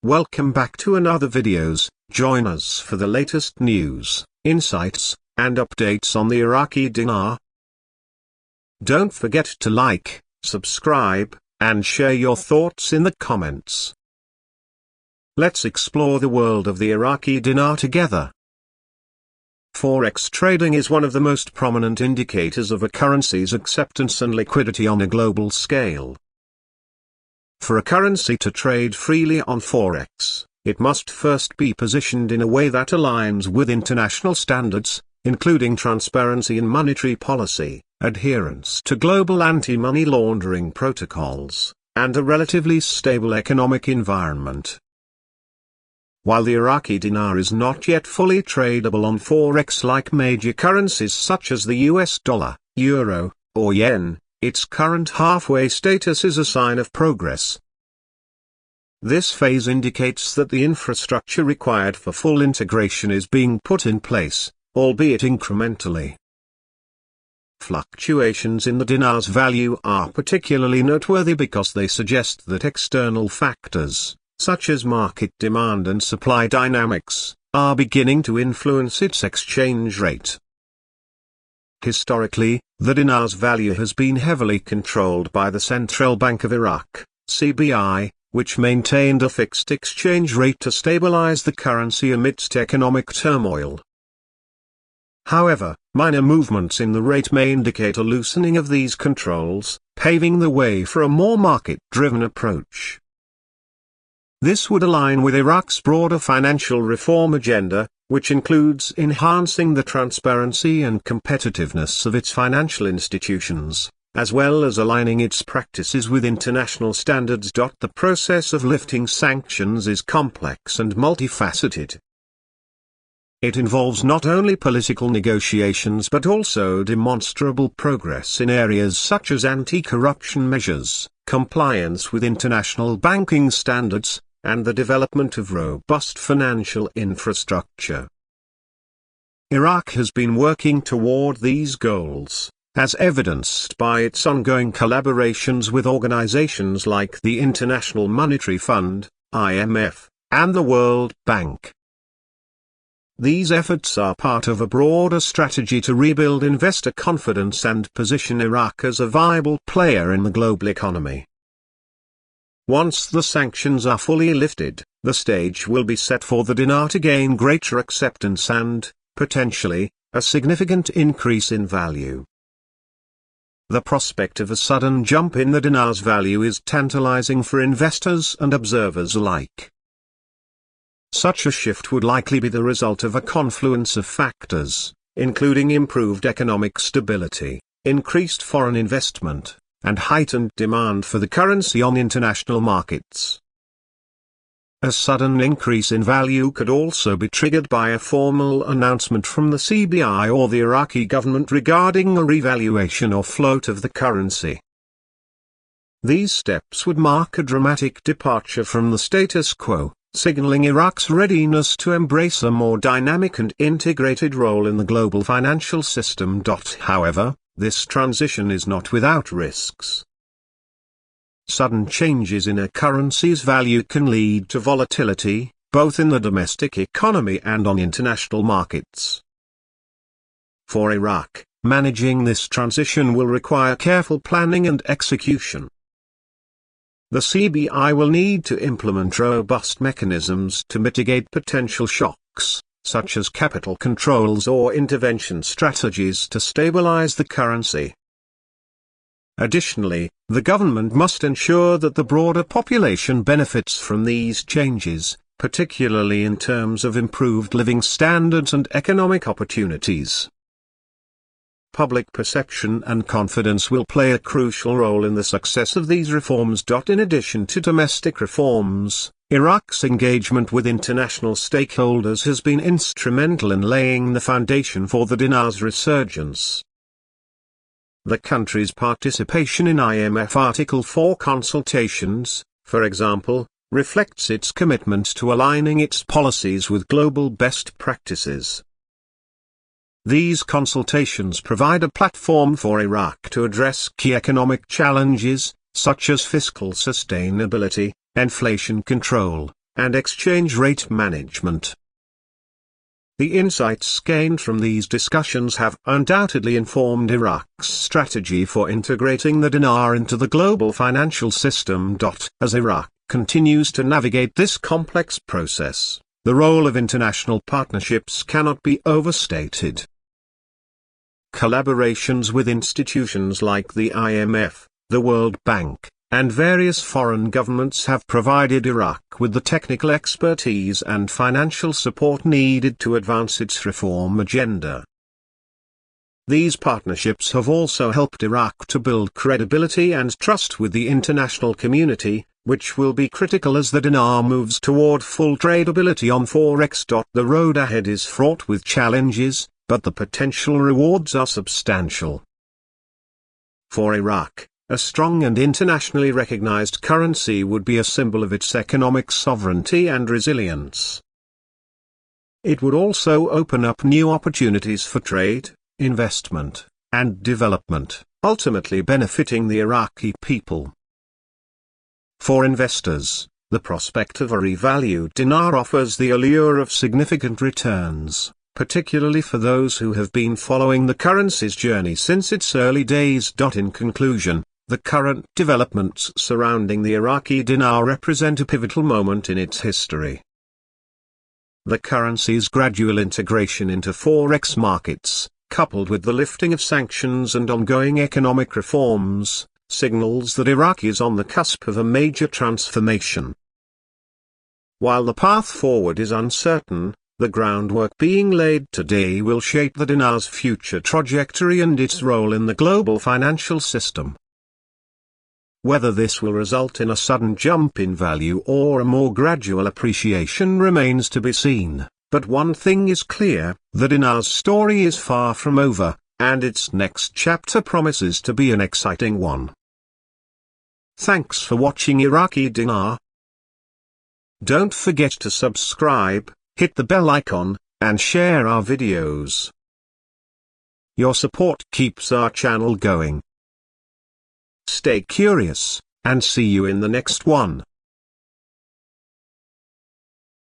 Welcome back to another videos. Join us for the latest news, insights, and updates on the Iraqi dinar. Don't forget to like, subscribe, and share your thoughts in the comments. Let's explore the world of the Iraqi dinar together. Forex trading is one of the most prominent indicators of a currency's acceptance and liquidity on a global scale. For a currency to trade freely on Forex, it must first be positioned in a way that aligns with international standards, including transparency in monetary policy, adherence to global anti-money laundering protocols, and a relatively stable economic environment. While the Iraqi dinar is not yet fully tradable on Forex like major currencies such as the US dollar, euro, or yen, its current halfway status is a sign of progress. This phase indicates that the infrastructure required for full integration is being put in place, albeit incrementally. Fluctuations in the dinar's value are particularly noteworthy because they suggest that external factors, such as market demand and supply dynamics, are beginning to influence its exchange rate. Historically, the dinar's value has been heavily controlled by the Central Bank of Iraq, CBI, which maintained a fixed exchange rate to stabilize the currency amidst economic turmoil. However, minor movements in the rate may indicate a loosening of these controls, paving the way for a more market-driven approach. This would align with Iraq's broader financial reform agenda, which includes enhancing the transparency and competitiveness of its financial institutions, as well as aligning its practices with international standards. The process of lifting sanctions is complex and multifaceted. It involves not only political negotiations but also demonstrable progress in areas such as anti-corruption measures, compliance with international banking standards, and the development of robust financial infrastructure. Iraq has been working toward these goals, as evidenced by its ongoing collaborations with organizations like the International Monetary Fund, IMF, and the World Bank. These efforts are part of a broader strategy to rebuild investor confidence and position Iraq as a viable player in the global economy. Once the sanctions are fully lifted, the stage will be set for the dinar to gain greater acceptance and, potentially, a significant increase in value. The prospect of a sudden jump in the dinar's value is tantalizing for investors and observers alike. Such a shift would likely be the result of a confluence of factors, including improved economic stability, increased foreign investment, and heightened demand for the currency on international markets. A sudden increase in value could also be triggered by a formal announcement from the CBI or the Iraqi government regarding a revaluation or float of the currency. These steps would mark a dramatic departure from the status quo, signaling Iraq's readiness to embrace a more dynamic and integrated role in the global financial system. However, this transition is not without risks. Sudden changes in a currency's value can lead to volatility, both in the domestic economy and on international markets. For Iraq, managing this transition will require careful planning and execution. The CBI will need to implement robust mechanisms to mitigate potential shocks, such as capital controls or intervention strategies to stabilize the currency. Additionally, the government must ensure that the broader population benefits from these changes, particularly in terms of improved living standards and economic opportunities. Public perception and confidence will play a crucial role in the success of these reforms. In addition to domestic reforms, Iraq's engagement with international stakeholders has been instrumental in laying the foundation for the dinar's resurgence. The country's participation in IMF Article 4 consultations, for example, reflects its commitment to aligning its policies with global best practices. These consultations provide a platform for Iraq to address key economic challenges, such as fiscal sustainability, inflation control, and exchange rate management. The insights gained from these discussions have undoubtedly informed Iraq's strategy for integrating the dinar into the global financial system. As Iraq continues to navigate this complex process, the role of international partnerships cannot be overstated. Collaborations with institutions like the IMF, the World Bank, and various foreign governments have provided Iraq with the technical expertise and financial support needed to advance its reform agenda. These partnerships have also helped Iraq to build credibility and trust with the international community, which will be critical as the dinar moves toward full tradability on FOREX. The road ahead is fraught with challenges, but the potential rewards are substantial. For Iraq, a strong and internationally recognized currency would be a symbol of its economic sovereignty and resilience. It would also open up new opportunities for trade, investment, and development, ultimately benefiting the Iraqi people. For investors, the prospect of a revalued dinar offers the allure of significant returns, particularly for those who have been following the currency's journey since its early days. In conclusion, the current developments surrounding the Iraqi dinar represent a pivotal moment in its history. The currency's gradual integration into forex markets, coupled with the lifting of sanctions and ongoing economic reforms, signals that Iraq is on the cusp of a major transformation. While the path forward is uncertain, the groundwork being laid today will shape the dinar's future trajectory and its role in the global financial system. Whether this will result in a sudden jump in value or a more gradual appreciation remains to be seen, but one thing is clear: the dinar's story is far from over, and its next chapter promises to be an exciting one. Thanks for watching Iraqi Dinar. Don't forget to subscribe, hit the bell icon, and share our videos. Your support keeps our channel going. Stay curious, and see you in the next one.